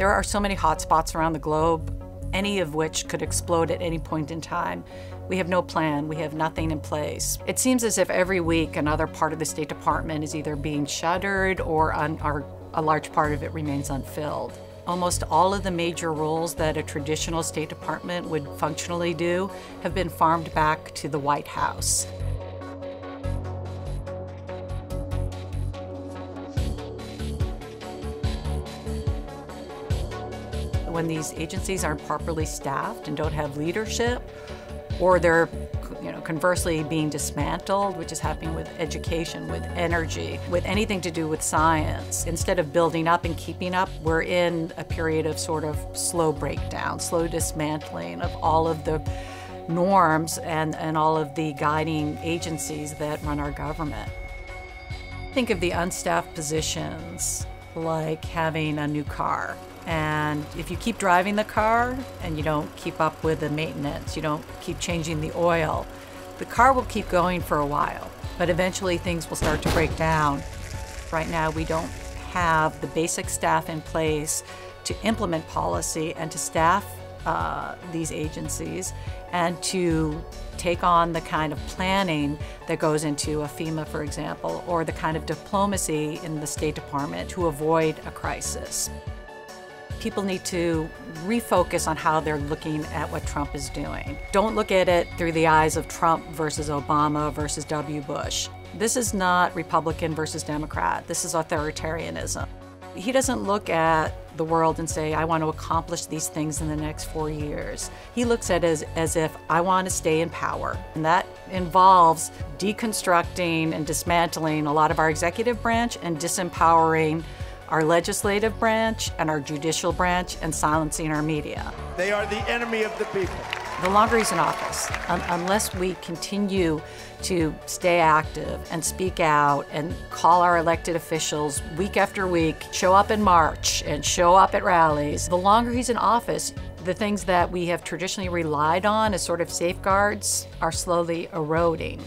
There are so many hotspots around the globe, any of which could explode at any point in time. We have no plan, we have nothing in place. It seems as if every week another part of the State Department is either being shuttered or a large part of it remains unfilled. Almost all of the major roles that a traditional State Department would functionally do have been farmed back to the White House. When these agencies aren't properly staffed and don't have leadership, or they're conversely being dismantled, which is happening with education, with energy, with anything to do with science. Instead of building up and keeping up, we're in a period of sort of slow breakdown, slow dismantling of all of the norms and all of the guiding agencies that run our government. Think of the unstaffed positions like having a new car. And if you keep driving the car and you don't keep up with the maintenance, you don't keep changing the oil, the car will keep going for a while, but eventually things will start to break down. Right now we don't have the basic staff in place to implement policy and to staff these agencies and to take on the kind of planning that goes into a FEMA, for example, or the kind of diplomacy in the State Department to avoid a crisis. People need to refocus on how they're looking at what Trump is doing. Don't look at it through the eyes of Trump versus Obama versus W. Bush. This is not Republican versus Democrat. This is authoritarianism. He doesn't look at the world and say, I want to accomplish these things in the next 4 years. He looks at it as if I want to stay in power. And that involves deconstructing and dismantling a lot of our executive branch and disempowering our legislative branch and our judicial branch and silencing our media. They are the enemy of the people. The longer he's in office, unless we continue to stay active and speak out and call our elected officials week after week, show up in March and show up at rallies, the longer he's in office, the things that we have traditionally relied on as sort of safeguards are slowly eroding.